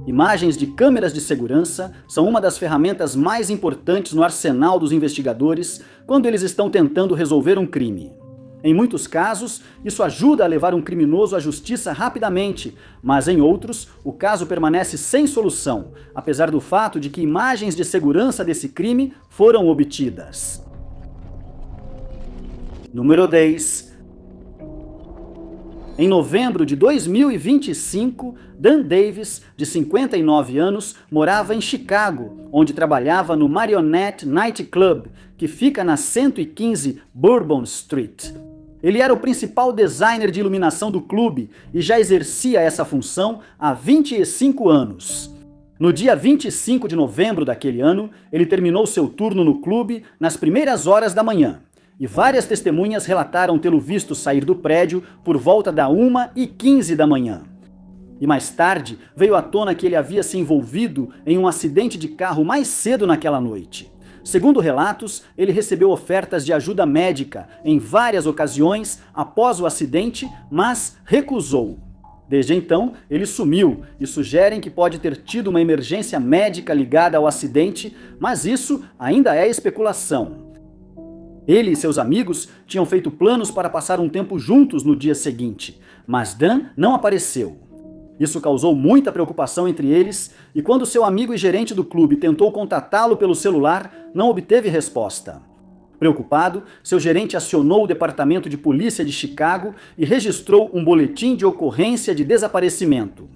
Imagens de câmeras de segurança são uma das ferramentas mais importantes no arsenal dos investigadores quando eles estão tentando resolver um crime. Em muitos casos, isso ajuda a levar um criminoso à justiça rapidamente, mas em outros, o caso permanece sem solução, apesar do fato de que imagens de segurança desse crime foram obtidas. Número 10. Em novembro de 2025, Dan Davis, de 59 anos, morava em Chicago, onde trabalhava no Marionette Night Club, que fica na 115 Bourbon Street. Ele era o principal designer de iluminação do clube e já exercia essa função há 25 anos. No dia 25 de novembro daquele ano, ele terminou seu turno no clube nas primeiras horas da manhã. E várias testemunhas relataram tê-lo visto sair do prédio por volta da 1h15 da manhã. E mais tarde, veio à tona que ele havia se envolvido em um acidente de carro mais cedo naquela noite. Segundo relatos, ele recebeu ofertas de ajuda médica em várias ocasiões após o acidente, mas recusou. Desde então, ele sumiu e sugerem que pode ter tido uma emergência médica ligada ao acidente, mas isso ainda é especulação. Ele e seus amigos tinham feito planos para passar um tempo juntos no dia seguinte, mas Dan não apareceu. Isso causou muita preocupação entre eles e quando seu amigo e gerente do clube tentou contatá-lo pelo celular, não obteve resposta. Preocupado, seu gerente acionou o departamento de polícia de Chicago e registrou um boletim de ocorrência de desaparecimento.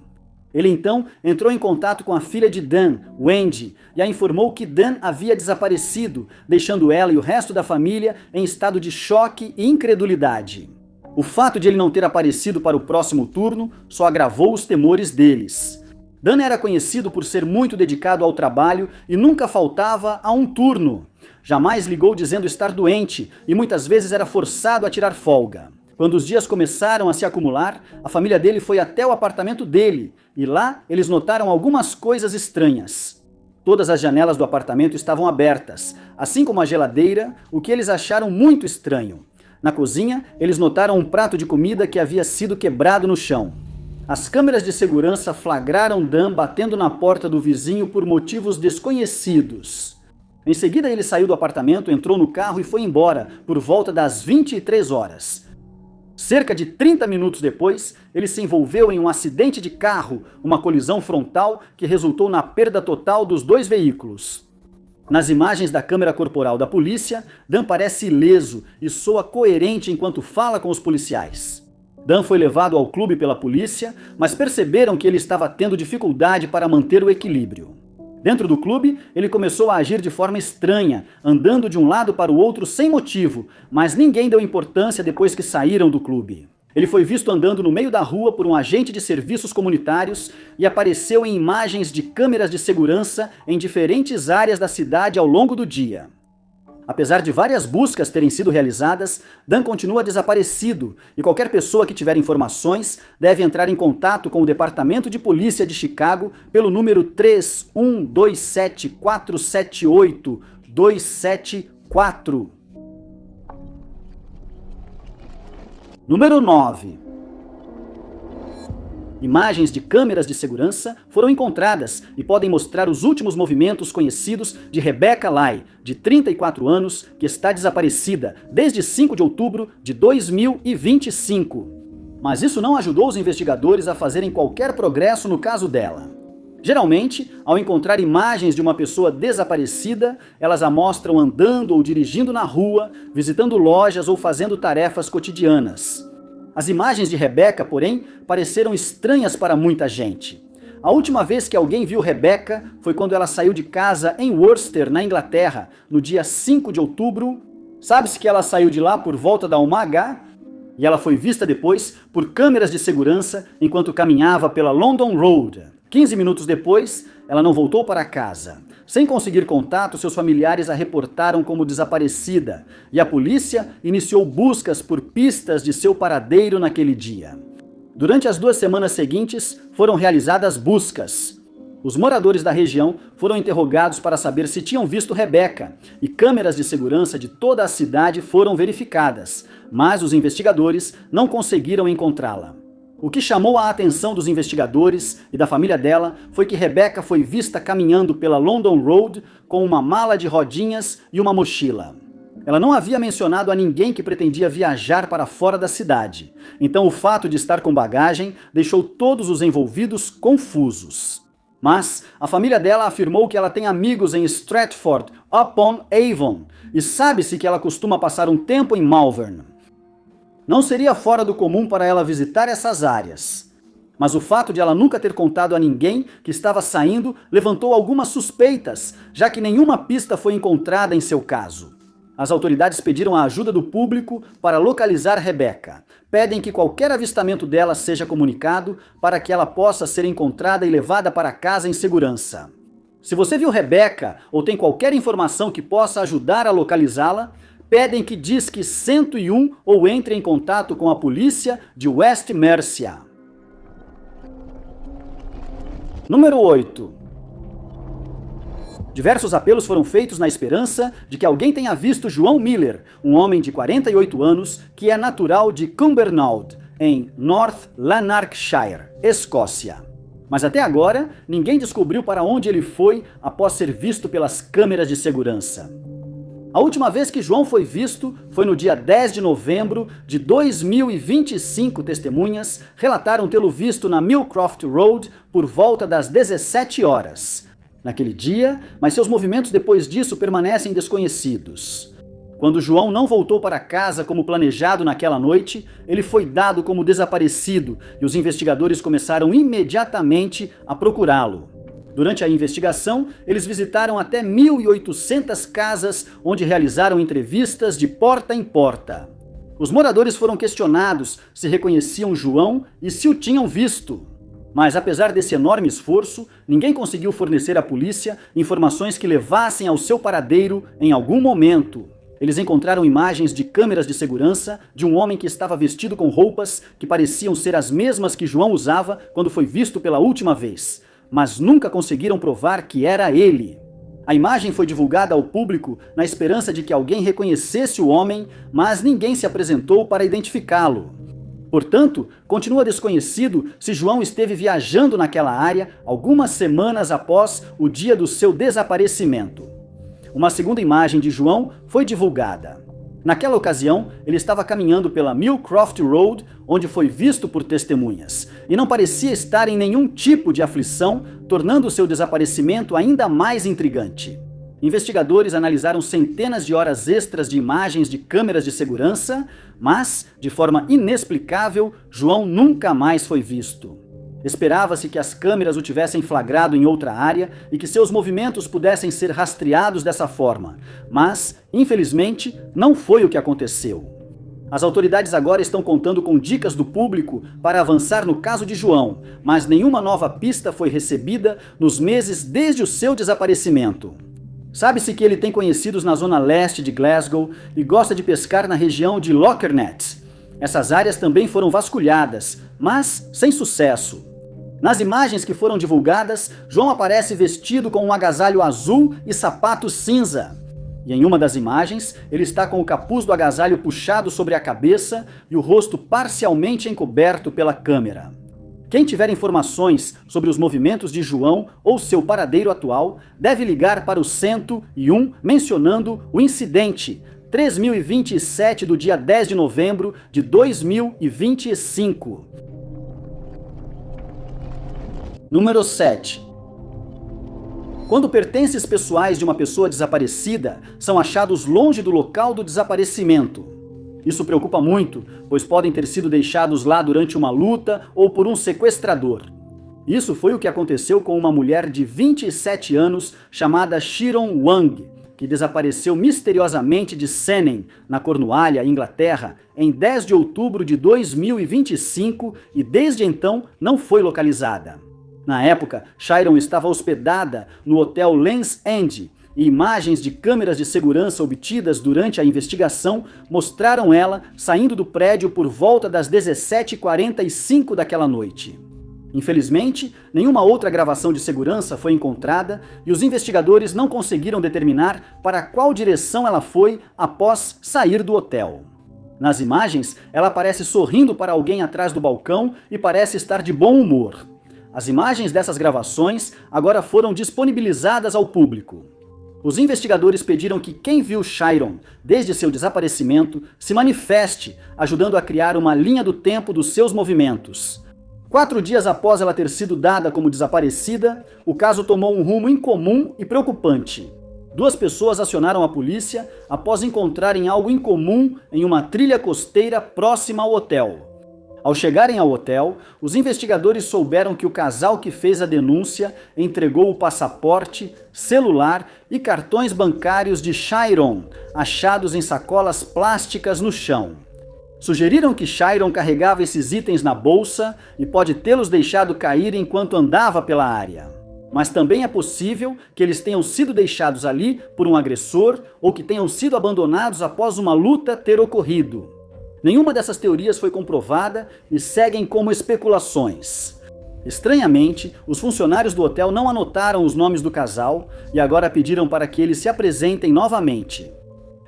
Ele então entrou em contato com a filha de Dan, Wendy, e a informou que Dan havia desaparecido, deixando ela e o resto da família em estado de choque e incredulidade. O fato de ele não ter aparecido para o próximo turno só agravou os temores deles. Dan era conhecido por ser muito dedicado ao trabalho e nunca faltava a um turno. Jamais ligou dizendo estar doente e muitas vezes era forçado a tirar folga. Quando os dias começaram a se acumular, a família dele foi até o apartamento dele e lá eles notaram algumas coisas estranhas. Todas as janelas do apartamento estavam abertas, assim como a geladeira, o que eles acharam muito estranho. Na cozinha, eles notaram um prato de comida que havia sido quebrado no chão. As câmeras de segurança flagraram Dan batendo na porta do vizinho por motivos desconhecidos. Em seguida, ele saiu do apartamento, entrou no carro e foi embora por volta das 23 horas. Cerca de 30 minutos depois, ele se envolveu em um acidente de carro, uma colisão frontal que resultou na perda total dos dois veículos. Nas imagens da câmera corporal da polícia, Dan parece ileso e soa coerente enquanto fala com os policiais. Dan foi levado ao clube pela polícia, mas perceberam que ele estava tendo dificuldade para manter o equilíbrio. Dentro do clube, ele começou a agir de forma estranha, andando de um lado para o outro sem motivo, mas ninguém deu importância depois que saíram do clube. Ele foi visto andando no meio da rua por um agente de serviços comunitários e apareceu em imagens de câmeras de segurança em diferentes áreas da cidade ao longo do dia. Apesar de várias buscas terem sido realizadas, Dan continua desaparecido e qualquer pessoa que tiver informações deve entrar em contato com o Departamento de Polícia de Chicago pelo número 3127478274. Número 9. Imagens de câmeras de segurança foram encontradas e podem mostrar os últimos movimentos conhecidos de Rebecca Lai, de 34 anos, que está desaparecida desde 5 de outubro de 2025. Mas isso não ajudou os investigadores a fazerem qualquer progresso no caso dela. Geralmente, ao encontrar imagens de uma pessoa desaparecida, elas a mostram andando ou dirigindo na rua, visitando lojas ou fazendo tarefas cotidianas. As imagens de Rebecca, porém, pareceram estranhas para muita gente. A última vez que alguém viu Rebecca foi quando ela saiu de casa em Worcester, na Inglaterra, no dia 5 de outubro. Sabe-se que ela saiu de lá por volta da 1h e ela foi vista depois por câmeras de segurança enquanto caminhava pela London Road. 15 minutos depois, ela não voltou para casa. Sem conseguir contato, seus familiares a reportaram como desaparecida e a polícia iniciou buscas por pistas de seu paradeiro naquele dia. Durante as 2 semanas seguintes, foram realizadas buscas. Os moradores da região foram interrogados para saber se tinham visto Rebecca e câmeras de segurança de toda a cidade foram verificadas, mas os investigadores não conseguiram encontrá-la. O que chamou a atenção dos investigadores e da família dela foi que Rebecca foi vista caminhando pela London Road com uma mala de rodinhas e uma mochila. Ela não havia mencionado a ninguém que pretendia viajar para fora da cidade, então o fato de estar com bagagem deixou todos os envolvidos confusos. Mas a família dela afirmou que ela tem amigos em Stratford-upon-Avon e sabe-se que ela costuma passar um tempo em Malvern. Não seria fora do comum para ela visitar essas áreas. Mas o fato de ela nunca ter contado a ninguém que estava saindo levantou algumas suspeitas, já que nenhuma pista foi encontrada em seu caso. As autoridades pediram a ajuda do público para localizar Rebecca. Pedem que qualquer avistamento dela seja comunicado para que ela possa ser encontrada e levada para casa em segurança. Se você viu Rebecca ou tem qualquer informação que possa ajudar a localizá-la, pedem que disque 101 ou entre em contato com a polícia de West Mercia. Número 8. Diversos apelos foram feitos na esperança de que alguém tenha visto João Miller, um homem de 48 anos que é natural de Cumbernauld, em North Lanarkshire, Escócia. Mas até agora, ninguém descobriu para onde ele foi após ser visto pelas câmeras de segurança. A última vez que João foi visto foi no dia 10 de novembro de 2025. Testemunhas relataram tê-lo visto na Millcroft Road por volta das 17 horas. Naquele dia, mas seus movimentos depois disso permanecem desconhecidos. Quando João não voltou para casa como planejado naquela noite, ele foi dado como desaparecido e os investigadores começaram imediatamente a procurá-lo. Durante a investigação, eles visitaram até 1.800 casas onde realizaram entrevistas de porta em porta. Os moradores foram questionados se reconheciam João e se o tinham visto. Mas apesar desse enorme esforço, ninguém conseguiu fornecer à polícia informações que levassem ao seu paradeiro em algum momento. Eles encontraram imagens de câmeras de segurança de um homem que estava vestido com roupas que pareciam ser as mesmas que João usava quando foi visto pela última vez, mas nunca conseguiram provar que era ele. A imagem foi divulgada ao público na esperança de que alguém reconhecesse o homem, mas ninguém se apresentou para identificá-lo. Portanto, continua desconhecido se João esteve viajando naquela área algumas semanas após o dia do seu desaparecimento. Uma segunda imagem de João foi divulgada. Naquela ocasião, ele estava caminhando pela Millcroft Road, onde foi visto por testemunhas, e não parecia estar em nenhum tipo de aflição, tornando seu desaparecimento ainda mais intrigante. Investigadores analisaram centenas de horas extras de imagens de câmeras de segurança, mas, de forma inexplicável, João nunca mais foi visto. Esperava-se que as câmeras o tivessem flagrado em outra área e que seus movimentos pudessem ser rastreados dessa forma, mas, infelizmente, não foi o que aconteceu. As autoridades agora estão contando com dicas do público para avançar no caso de João, mas nenhuma nova pista foi recebida nos meses desde o seu desaparecimento. Sabe-se que ele tem conhecidos na zona leste de Glasgow e gosta de pescar na região de Lochernet. Essas áreas também foram vasculhadas, mas sem sucesso. Nas imagens que foram divulgadas, João aparece vestido com um agasalho azul e sapatos cinza. E em uma das imagens, ele está com o capuz do agasalho puxado sobre a cabeça e o rosto parcialmente encoberto pela câmera. Quem tiver informações sobre os movimentos de João ou seu paradeiro atual, deve ligar para o 101 mencionando o incidente 3027 do dia 10 de novembro de 2025. Número 7. Quando pertences pessoais de uma pessoa desaparecida são achados longe do local do desaparecimento. Isso preocupa muito, pois podem ter sido deixados lá durante uma luta ou por um sequestrador. Isso foi o que aconteceu com uma mulher de 27 anos chamada Sharon Wang, que desapareceu misteriosamente de Sennen, na Cornualha, Inglaterra, em 10 de outubro de 2025 e desde então não foi localizada. Na época, Sharon estava hospedada no hotel Land's End, e imagens de câmeras de segurança obtidas durante a investigação mostraram ela saindo do prédio por volta das 17h45 daquela noite. Infelizmente, nenhuma outra gravação de segurança foi encontrada e os investigadores não conseguiram determinar para qual direção ela foi após sair do hotel. Nas imagens, ela aparece sorrindo para alguém atrás do balcão e parece estar de bom humor. As imagens dessas gravações agora foram disponibilizadas ao público. Os investigadores pediram que quem viu Chiron desde seu desaparecimento se manifeste, ajudando a criar uma linha do tempo dos seus movimentos. 4 dias após ela ter sido dada como desaparecida, o caso tomou um rumo incomum e preocupante. 2 pessoas acionaram a polícia após encontrarem algo incomum em uma trilha costeira próxima ao hotel. Ao chegarem ao hotel, os investigadores souberam que o casal que fez a denúncia entregou o passaporte, celular e cartões bancários de Chiron, achados em sacolas plásticas no chão. Sugeriram que Chiron carregava esses itens na bolsa e pode tê-los deixado cair enquanto andava pela área. Mas também é possível que eles tenham sido deixados ali por um agressor ou que tenham sido abandonados após uma luta ter ocorrido. Nenhuma dessas teorias foi comprovada e seguem como especulações. Estranhamente, os funcionários do hotel não anotaram os nomes do casal e agora pediram para que eles se apresentem novamente.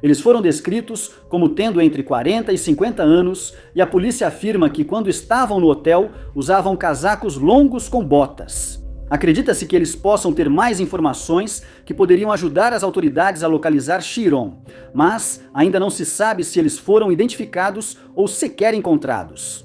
Eles foram descritos como tendo entre 40 e 50 anos e a polícia afirma que quando estavam no hotel usavam casacos longos com botas. Acredita-se que eles possam ter mais informações que poderiam ajudar as autoridades a localizar Chiron, mas ainda não se sabe se eles foram identificados ou sequer encontrados.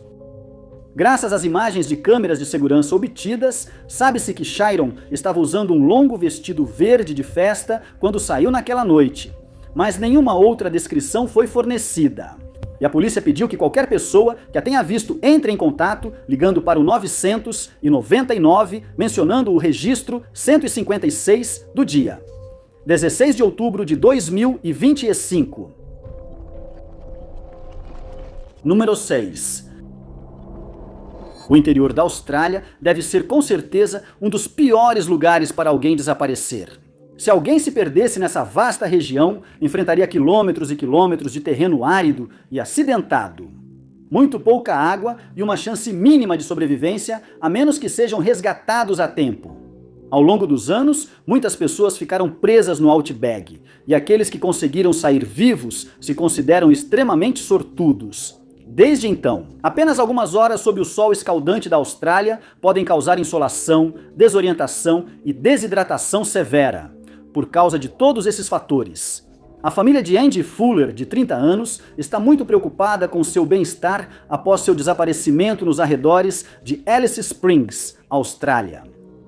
Graças às imagens de câmeras de segurança obtidas, sabe-se que Chiron estava usando um longo vestido verde de festa quando saiu naquela noite, mas nenhuma outra descrição foi fornecida. E a polícia pediu que qualquer pessoa que a tenha visto entre em contato, ligando para o 999, mencionando o registro 156 do dia. 16 de outubro de 2025. Número 6. O interior da Austrália deve ser com certeza um dos piores lugares para alguém desaparecer. Se alguém se perdesse nessa vasta região, enfrentaria quilômetros e quilômetros de terreno árido e acidentado. Muito pouca água e uma chance mínima de sobrevivência, a menos que sejam resgatados a tempo. Ao longo dos anos, muitas pessoas ficaram presas no Outback, e aqueles que conseguiram sair vivos se consideram extremamente sortudos. Desde então, apenas algumas horas sob o sol escaldante da Austrália podem causar insolação, desorientação e desidratação severa. Por causa de todos esses fatores, a família de Andy Fuller, de 30 anos, está muito preocupada com seu bem-estar após seu desaparecimento nos arredores de Alice Springs, Austrália.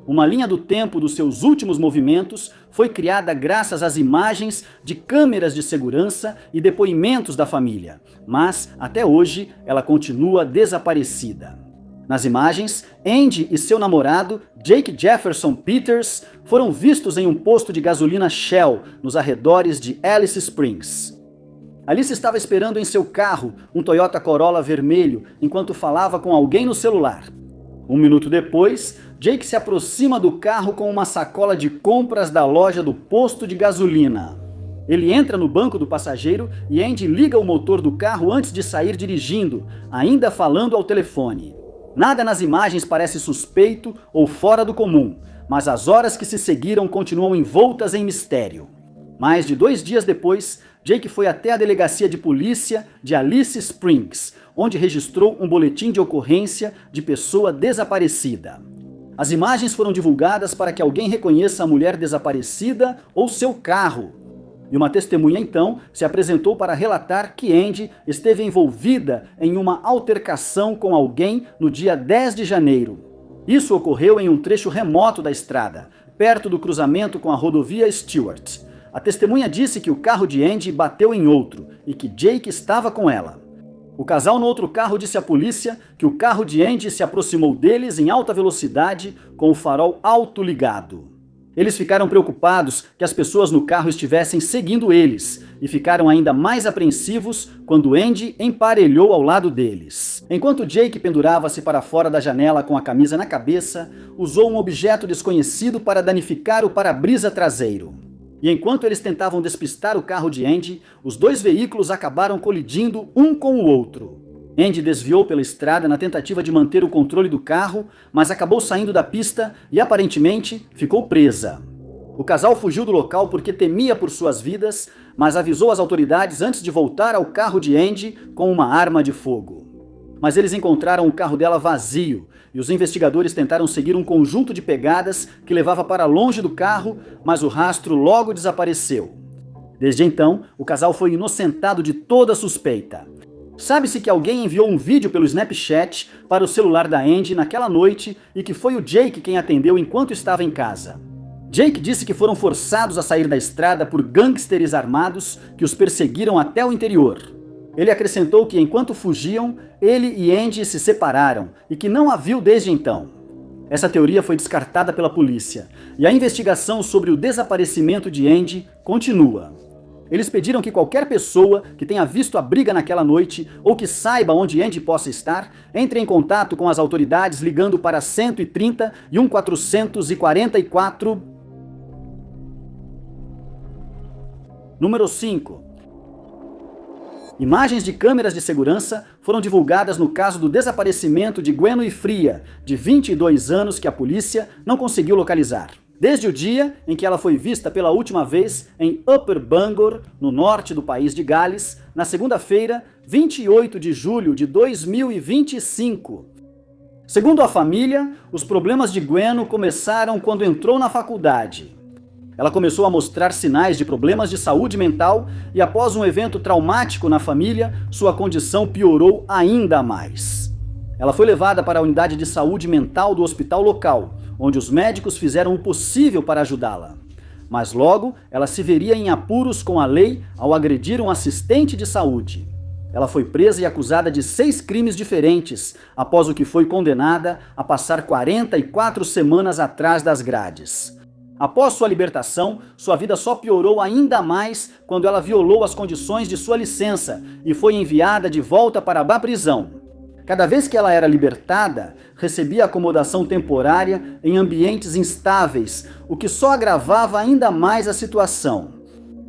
Uma linha do tempo dos seus últimos movimentos foi criada graças às imagens de câmeras de segurança e depoimentos da família, mas, até hoje, ela continua desaparecida. Nas imagens, Andy e seu namorado, Jake Jefferson Peters, foram vistos em um posto de gasolina Shell, nos arredores de Alice Springs. Alice estava esperando em seu carro, um Toyota Corolla vermelho, enquanto falava com alguém no celular. 1 minuto depois, Jake se aproxima do carro com uma sacola de compras da loja do posto de gasolina. Ele entra no banco do passageiro e Andy liga o motor do carro antes de sair dirigindo, ainda falando ao telefone. Nada nas imagens parece suspeito ou fora do comum, mas as horas que se seguiram continuam envoltas em mistério. Mais de 2 dias depois, Jake foi até a delegacia de polícia de Alice Springs, onde registrou um boletim de ocorrência de pessoa desaparecida. As imagens foram divulgadas para que alguém reconheça a mulher desaparecida ou seu carro. E uma testemunha então se apresentou para relatar que Andy esteve envolvida em uma altercação com alguém no dia 10 de janeiro. Isso ocorreu em um trecho remoto da estrada, perto do cruzamento com a rodovia Stewart. A testemunha disse que o carro de Andy bateu em outro e que Jake estava com ela. O casal no outro carro disse à polícia que o carro de Andy se aproximou deles em alta velocidade com o farol alto ligado. Eles ficaram preocupados que as pessoas no carro estivessem seguindo eles e ficaram ainda mais apreensivos quando Andy emparelhou ao lado deles. Enquanto Jake pendurava-se para fora da janela com a camisa na cabeça, usou um objeto desconhecido para danificar o para-brisa traseiro. E enquanto eles tentavam despistar o carro de Andy, os 2 veículos acabaram colidindo um com o outro. Andy desviou pela estrada na tentativa de manter o controle do carro, mas acabou saindo da pista e aparentemente ficou presa. O casal fugiu do local porque temia por suas vidas, mas avisou as autoridades antes de voltar ao carro de Angie com uma arma de fogo. Mas eles encontraram o carro dela vazio e os investigadores tentaram seguir um conjunto de pegadas que levava para longe do carro, mas o rastro logo desapareceu. Desde então, o casal foi inocentado de toda suspeita. Sabe-se que alguém enviou um vídeo pelo Snapchat para o celular da Angie naquela noite e que foi o Jake quem atendeu enquanto estava em casa. Jake disse que foram forçados a sair da estrada por gangsters armados que os perseguiram até o interior. Ele acrescentou que enquanto fugiam, ele e Angie se separaram e que não a viu desde então. Essa teoria foi descartada pela polícia e a investigação sobre o desaparecimento de Angie continua. Eles pediram que qualquer pessoa que tenha visto a briga naquela noite ou que saiba onde Angie possa estar, entre em contato com as autoridades ligando para 130 e 1444. Número 5. Imagens de câmeras de segurança foram divulgadas no caso do desaparecimento de Gwen Fria, de 22 anos, que a polícia não conseguiu localizar. Desde o dia em que ela foi vista pela última vez em Upper Bangor, no norte do país de Gales, na segunda-feira, 28 de julho de 2025. Segundo a família, os problemas de Gwen começaram quando entrou na faculdade. Ela começou a mostrar sinais de problemas de saúde mental e após um evento traumático na família, sua condição piorou ainda mais. Ela foi levada para a unidade de saúde mental do hospital local, onde os médicos fizeram o possível para ajudá-la. Mas logo, ela se veria em apuros com a lei ao agredir um assistente de saúde. Ela foi presa e acusada de 6 crimes diferentes, após o que foi condenada a passar 44 semanas atrás das grades. Após sua libertação, sua vida só piorou ainda mais quando ela violou as condições de sua licença e foi enviada de volta para a prisão. Cada vez que ela era libertada, recebia acomodação temporária em ambientes instáveis, o que só agravava ainda mais a situação.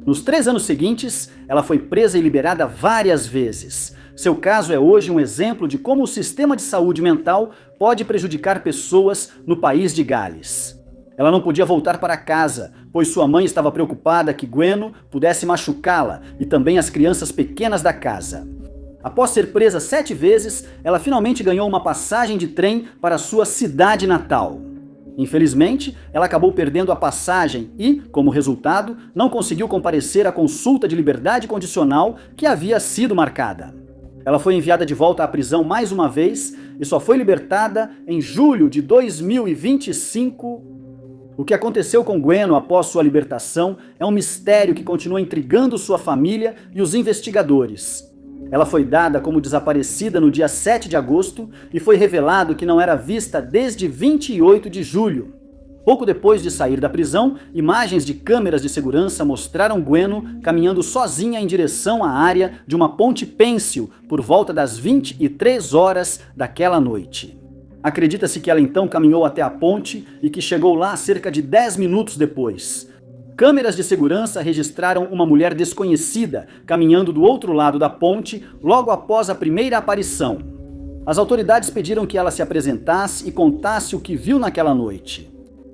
Nos 3 anos seguintes, ela foi presa e liberada várias vezes. Seu caso é hoje um exemplo de como o sistema de saúde mental pode prejudicar pessoas no país de Gales. Ela não podia voltar para casa, pois sua mãe estava preocupada que Gwen pudesse machucá-la e também as crianças pequenas da casa. Após ser presa 7 vezes, ela finalmente ganhou uma passagem de trem para sua cidade natal. Infelizmente, ela acabou perdendo a passagem e, como resultado, não conseguiu comparecer à consulta de liberdade condicional que havia sido marcada. Ela foi enviada de volta à prisão mais uma vez e só foi libertada em julho de 2025. O que aconteceu com Gwen após sua libertação é um mistério que continua intrigando sua família e os investigadores. Ela foi dada como desaparecida no dia 7 de agosto e foi revelado que não era vista desde 28 de julho. Pouco depois de sair da prisão, imagens de câmeras de segurança mostraram Gwen caminhando sozinha em direção à área de uma ponte pêncil por volta das 23 horas daquela noite. Acredita-se que ela então caminhou até a ponte e que chegou lá cerca de 10 minutos depois. Câmeras de segurança registraram uma mulher desconhecida caminhando do outro lado da ponte logo após a primeira aparição. As autoridades pediram que ela se apresentasse e contasse o que viu naquela noite.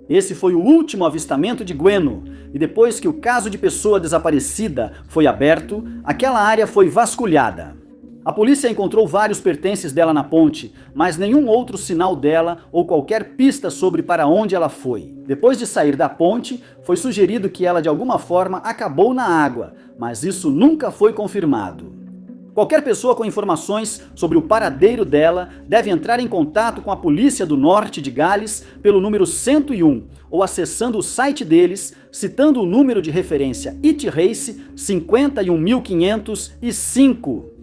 Esse foi o último avistamento de Gwen, e depois que o caso de pessoa desaparecida foi aberto, aquela área foi vasculhada. A polícia encontrou vários pertences dela na ponte, mas nenhum outro sinal dela ou qualquer pista sobre para onde ela foi. Depois de sair da ponte, foi sugerido que ela de alguma forma acabou na água, mas isso nunca foi confirmado. Qualquer pessoa com informações sobre o paradeiro dela deve entrar em contato com a polícia do norte de Gales pelo número 101 ou acessando o site deles, citando o número de referência ITRACE 51505.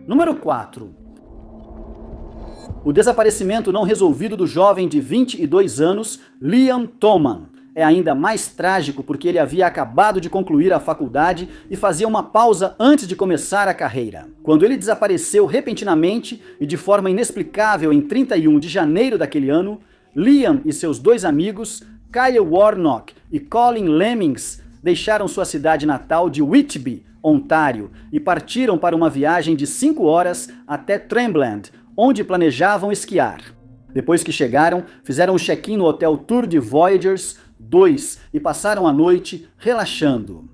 Número 4. O desaparecimento não resolvido do jovem de 22 anos, Liam Thoman, é ainda mais trágico porque ele havia acabado de concluir a faculdade e fazia uma pausa antes de começar a carreira. Quando ele desapareceu repentinamente e de forma inexplicável em 31 de janeiro daquele ano, Liam e seus 2 amigos, Kyle Warnock e Colin Lemmings, deixaram sua cidade natal de Whitby, Ontário, e partiram para uma viagem de 5 horas até Tremblant, onde planejavam esquiar. Depois que chegaram, fizeram um check-in no Hotel Tour de Voyagers 2 e passaram a noite relaxando.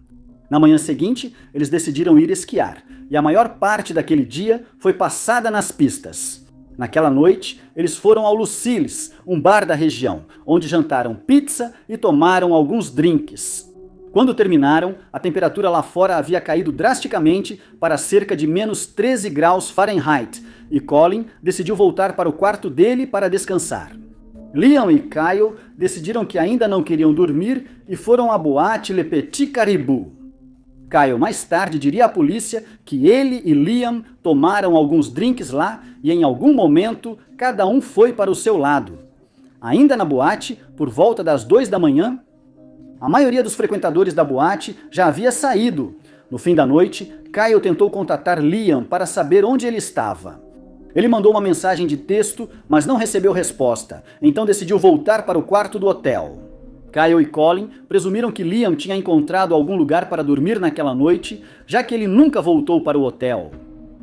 Na manhã seguinte, eles decidiram ir esquiar, e a maior parte daquele dia foi passada nas pistas. Naquela noite, eles foram ao Lucille's, um bar da região, onde jantaram pizza e tomaram alguns drinks. Quando terminaram, a temperatura lá fora havia caído drasticamente para cerca de menos 13 graus Fahrenheit, e Colin decidiu voltar para o quarto dele para descansar. Liam e Kyle decidiram que ainda não queriam dormir e foram à boate Le Petit Caribou. Kyle mais tarde diria à polícia que ele e Liam tomaram alguns drinks lá e em algum momento cada um foi para o seu lado. Ainda na boate, por volta das 2 da manhã, a maioria dos frequentadores da boate já havia saído. No fim da noite, Kyle tentou contatar Liam para saber onde ele estava. Ele mandou uma mensagem de texto, mas não recebeu resposta, então decidiu voltar para o quarto do hotel. Kyle e Colin presumiram que Liam tinha encontrado algum lugar para dormir naquela noite, já que ele nunca voltou para o hotel.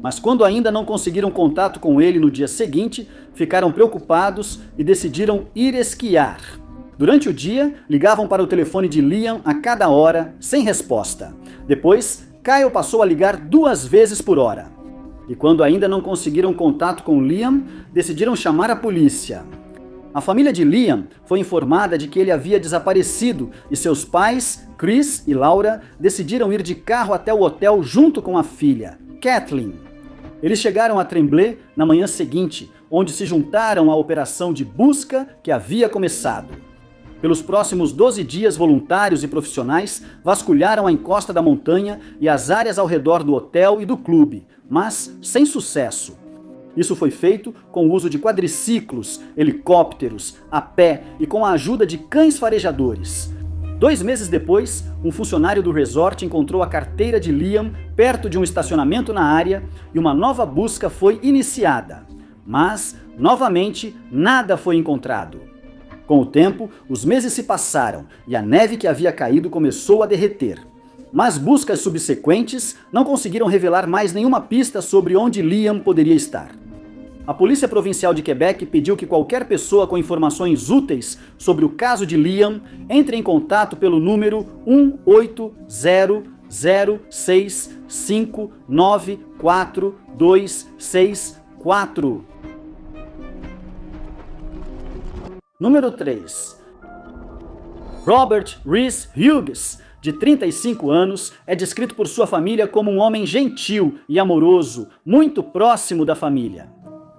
Mas quando ainda não conseguiram contato com ele no dia seguinte, ficaram preocupados e decidiram ir esquiar. Durante o dia, ligavam para o telefone de Liam a cada hora, sem resposta. Depois, Kyle passou a ligar 2 vezes por hora. E quando ainda não conseguiram contato com Liam, decidiram chamar a polícia. A família de Liam foi informada de que ele havia desaparecido e seus pais, Chris e Laura, decidiram ir de carro até o hotel junto com a filha, Kathleen. Eles chegaram a Tremblay na manhã seguinte, onde se juntaram à operação de busca que havia começado. Pelos próximos 12 dias, voluntários e profissionais vasculharam a encosta da montanha e as áreas ao redor do hotel e do clube, mas sem sucesso. Isso foi feito com o uso de quadriciclos, helicópteros, a pé e com a ajuda de cães farejadores. 2 meses depois, um funcionário do resort encontrou a carteira de Liam perto de um estacionamento na área e uma nova busca foi iniciada. Mas, novamente, nada foi encontrado. Com o tempo, os meses se passaram e a neve que havia caído começou a derreter. Mas buscas subsequentes não conseguiram revelar mais nenhuma pista sobre onde Liam poderia estar. A Polícia Provincial de Quebec pediu que qualquer pessoa com informações úteis sobre o caso de Liam entre em contato pelo número 18006594264. Número 3. Robert Rhys Hughes, de 35 anos, é descrito por sua família como um homem gentil e amoroso, muito próximo da família.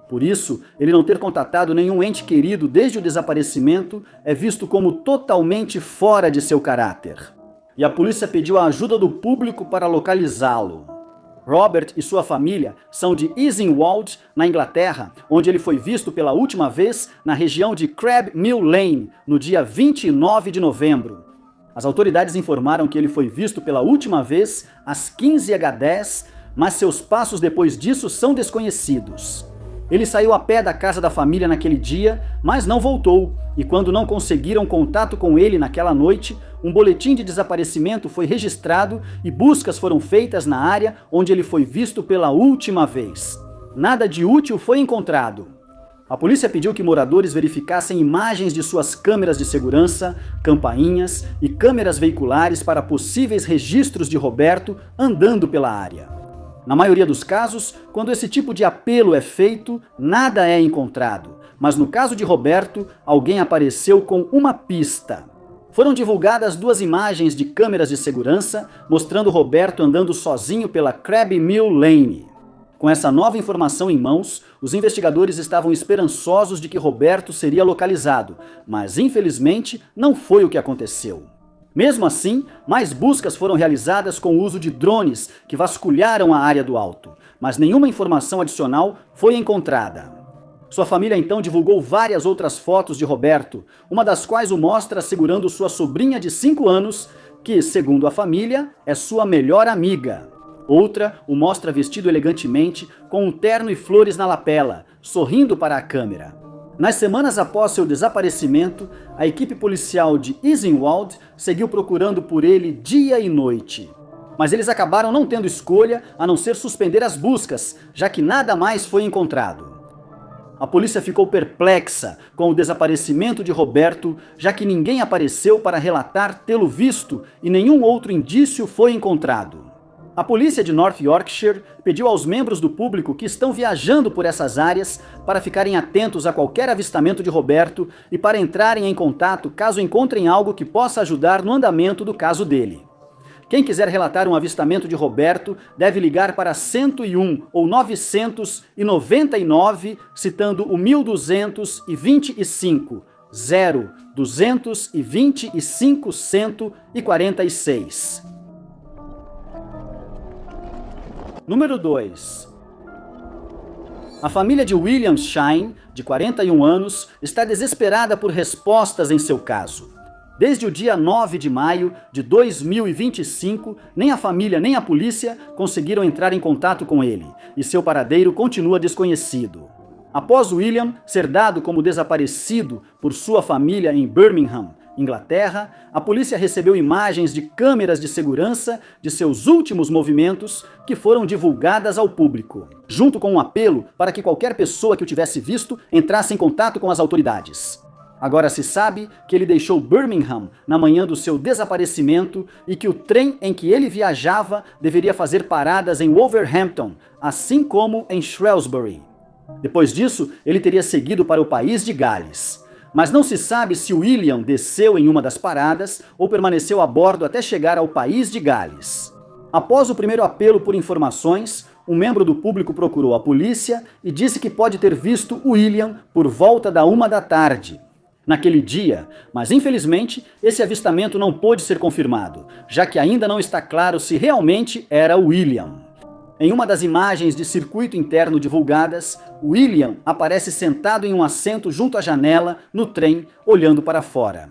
Por isso, ele não ter contatado nenhum ente querido desde o desaparecimento é visto como totalmente fora de seu caráter. E a polícia pediu a ajuda do público para localizá-lo. Robert e sua família são de Easingwold, na Inglaterra, onde ele foi visto pela última vez na região de Crab Mill Lane, no dia 29 de novembro. As autoridades informaram que ele foi visto pela última vez às 15h10, mas seus passos depois disso são desconhecidos. Ele saiu a pé da casa da família naquele dia, mas não voltou, e quando não conseguiram contato com ele naquela noite, um boletim de desaparecimento foi registrado e buscas foram feitas na área onde ele foi visto pela última vez. Nada de útil foi encontrado. A polícia pediu que moradores verificassem imagens de suas câmeras de segurança, campainhas e câmeras veiculares para possíveis registros de Roberto andando pela área. Na maioria dos casos, quando esse tipo de apelo é feito, nada é encontrado. Mas no caso de Roberto, alguém apareceu com uma pista. Foram divulgadas 2 imagens de câmeras de segurança mostrando Roberto andando sozinho pela Crab Mill Lane. Com essa nova informação em mãos, os investigadores estavam esperançosos de que Roberto seria localizado, mas infelizmente não foi o que aconteceu. Mesmo assim, mais buscas foram realizadas com o uso de drones que vasculharam a área do alto, mas nenhuma informação adicional foi encontrada. Sua família então divulgou várias outras fotos de Roberto, uma das quais o mostra segurando sua sobrinha de 5 anos, que, segundo a família, é sua melhor amiga. Outra o mostra vestido elegantemente, com um terno e flores na lapela, sorrindo para a câmera. Nas semanas após seu desaparecimento, a equipe policial de Easingwold seguiu procurando por ele dia e noite. Mas eles acabaram não tendo escolha a não ser suspender as buscas, já que nada mais foi encontrado. A polícia ficou perplexa com o desaparecimento de Roberto, já que ninguém apareceu para relatar tê-lo visto e nenhum outro indício foi encontrado. A polícia de North Yorkshire pediu aos membros do público que estão viajando por essas áreas para ficarem atentos a qualquer avistamento de Roberto e para entrarem em contato caso encontrem algo que possa ajudar no andamento do caso dele. Quem quiser relatar um avistamento de Roberto deve ligar para 101 ou 999, citando o 1225 0225 146. Número 2. A família de William Shine, de 41 anos, está desesperada por respostas em seu caso. Desde o dia 9 de maio de 2025, nem a família nem a polícia conseguiram entrar em contato com ele, e seu paradeiro continua desconhecido. Após William ser dado como desaparecido por sua família em Birmingham, Inglaterra, a polícia recebeu imagens de câmeras de segurança de seus últimos movimentos que foram divulgadas ao público, junto com um apelo para que qualquer pessoa que o tivesse visto entrasse em contato com as autoridades. Agora se sabe que ele deixou Birmingham na manhã do seu desaparecimento e que o trem em que ele viajava deveria fazer paradas em Wolverhampton, assim como em Shrewsbury. Depois disso, ele teria seguido para o país de Gales. Mas não se sabe se William desceu em uma das paradas ou permaneceu a bordo até chegar ao país de Gales. Após o primeiro apelo por informações, um membro do público procurou a polícia e disse que pode ter visto William por volta da 1 da tarde. Naquele dia, mas infelizmente esse avistamento não pôde ser confirmado, já que ainda não está claro se realmente era William. Em uma das imagens de circuito interno divulgadas, William aparece sentado em um assento junto à janela, no trem, olhando para fora.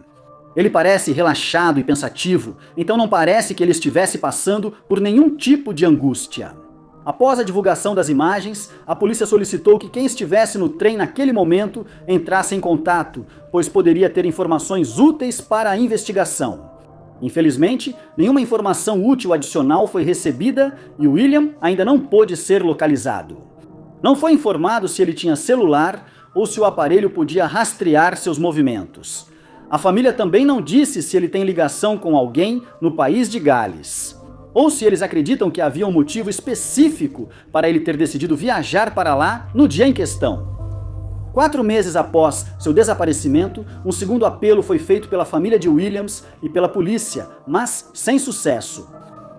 Ele parece relaxado e pensativo, então não parece que ele estivesse passando por nenhum tipo de angústia. Após a divulgação das imagens, a polícia solicitou que quem estivesse no trem naquele momento entrasse em contato, pois poderia ter informações úteis para a investigação. Infelizmente, nenhuma informação útil adicional foi recebida e William ainda não pôde ser localizado. Não foi informado se ele tinha celular ou se o aparelho podia rastrear seus movimentos. A família também não disse se ele tem ligação com alguém no país de Gales, ou se eles acreditam que havia um motivo específico para ele ter decidido viajar para lá no dia em questão. 4 meses após seu desaparecimento, um segundo apelo foi feito pela família de Williams e pela polícia, mas sem sucesso.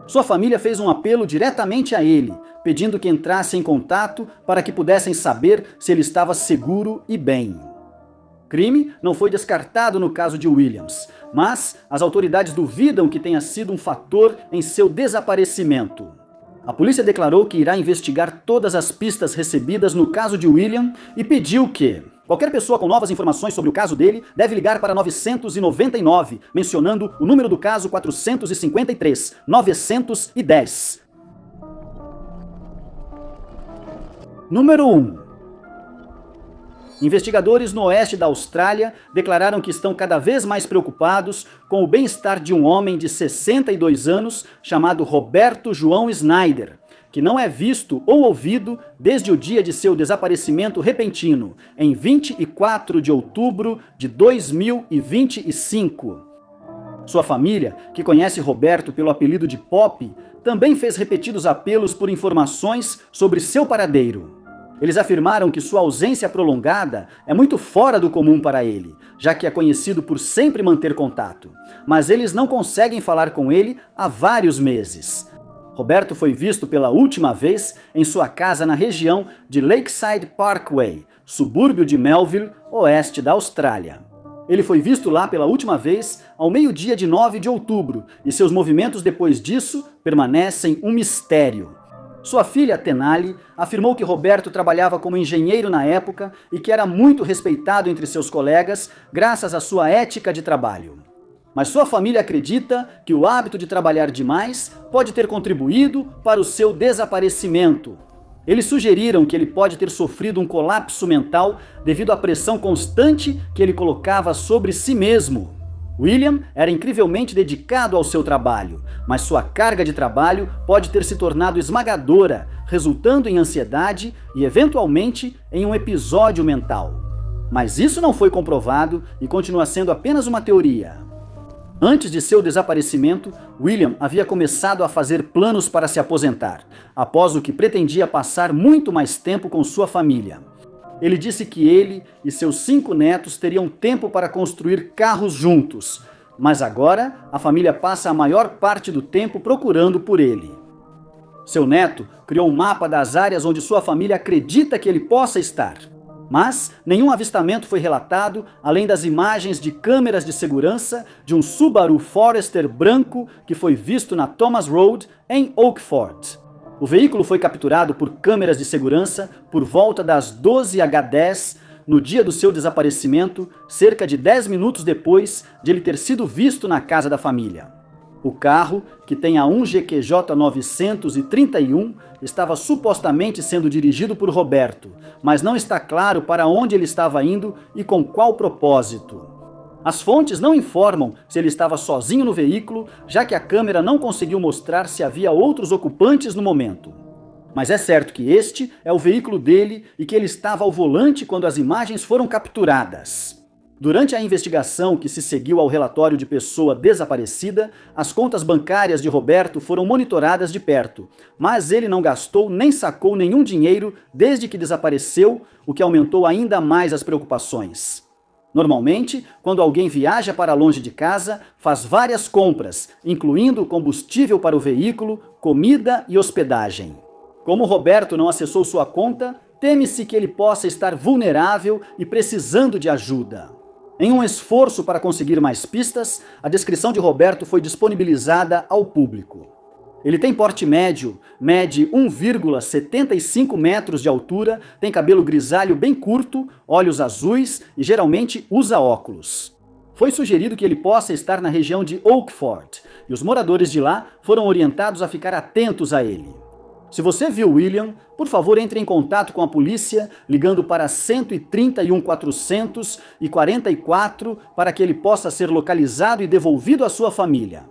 Sua família fez um apelo diretamente a ele, pedindo que entrasse em contato para que pudessem saber se ele estava seguro e bem. Crime não foi descartado no caso de Williams, mas as autoridades duvidam que tenha sido um fator em seu desaparecimento. A polícia declarou que irá investigar todas as pistas recebidas no caso de William e pediu que qualquer pessoa com novas informações sobre o caso dele deve ligar para 999, mencionando o número do caso 453 910. Número 1. Investigadores no oeste da Austrália declararam que estão cada vez mais preocupados com o bem-estar de um homem de 62 anos chamado Roberto João Snyder, que não é visto ou ouvido desde o dia de seu desaparecimento repentino, em 24 de outubro de 2025. Sua família, que conhece Roberto pelo apelido de Pop, também fez repetidos apelos por informações sobre seu paradeiro. Eles afirmaram que sua ausência prolongada é muito fora do comum para ele, já que é conhecido por sempre manter contato. Mas eles não conseguem falar com ele há vários meses. Roberto foi visto pela última vez em sua casa na região de Lakeside Parkway, subúrbio de Melville, oeste da Austrália. Ele foi visto lá pela última vez ao meio-dia de 9 de outubro, e seus movimentos depois disso permanecem um mistério. Sua filha, Tenali, afirmou que Roberto trabalhava como engenheiro na época e que era muito respeitado entre seus colegas graças à sua ética de trabalho. Mas sua família acredita que o hábito de trabalhar demais pode ter contribuído para o seu desaparecimento. Eles sugeriram que ele pode ter sofrido um colapso mental devido à pressão constante que ele colocava sobre si mesmo. William era incrivelmente dedicado ao seu trabalho, mas sua carga de trabalho pode ter se tornado esmagadora, resultando em ansiedade e, eventualmente, em um episódio mental. Mas isso não foi comprovado e continua sendo apenas uma teoria. Antes de seu desaparecimento, William havia começado a fazer planos para se aposentar, após o que pretendia passar muito mais tempo com sua família. Ele disse que ele e seus 5 netos teriam tempo para construir carros juntos, mas agora a família passa a maior parte do tempo procurando por ele. Seu neto criou um mapa das áreas onde sua família acredita que ele possa estar. Mas nenhum avistamento foi relatado, além das imagens de câmeras de segurança de um Subaru Forester branco que foi visto na Thomas Road, em Oakford. O veículo foi capturado por câmeras de segurança por volta das 12h10 no dia do seu desaparecimento, cerca de 10 minutos depois de ele ter sido visto na casa da família. O carro, que tem a 1 GQJ 931, estava supostamente sendo dirigido por Roberto, mas não está claro para onde ele estava indo e com qual propósito. As fontes não informam se ele estava sozinho no veículo, já que a câmera não conseguiu mostrar se havia outros ocupantes no momento. Mas é certo que este é o veículo dele e que ele estava ao volante quando as imagens foram capturadas. Durante a investigação que se seguiu ao relatório de pessoa desaparecida, as contas bancárias de Roberto foram monitoradas de perto, mas ele não gastou nem sacou nenhum dinheiro desde que desapareceu, o que aumentou ainda mais as preocupações. Normalmente, quando alguém viaja para longe de casa, faz várias compras, incluindo combustível para o veículo, comida e hospedagem. Como Roberto não acessou sua conta, teme-se que ele possa estar vulnerável e precisando de ajuda. Em um esforço para conseguir mais pistas, a descrição de Roberto foi disponibilizada ao público. Ele tem porte médio, mede 1,75 metros de altura, tem cabelo grisalho bem curto, olhos azuis e geralmente usa óculos. Foi sugerido que ele possa estar na região de Oakford, e os moradores de lá foram orientados a ficar atentos a ele. Se você viu William, por favor entre em contato com a polícia, ligando para 131 400 e 44 para que ele possa ser localizado e devolvido à sua família.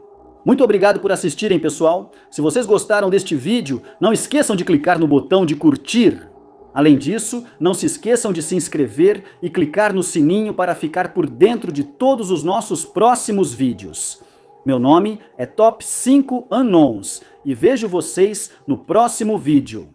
Muito obrigado por assistirem, pessoal. Se vocês gostaram deste vídeo, não esqueçam de clicar no botão de curtir. Além disso, não se esqueçam de se inscrever e clicar no sininho para ficar por dentro de todos os nossos próximos vídeos. Meu nome é Top 5 Unknowns e vejo vocês no próximo vídeo.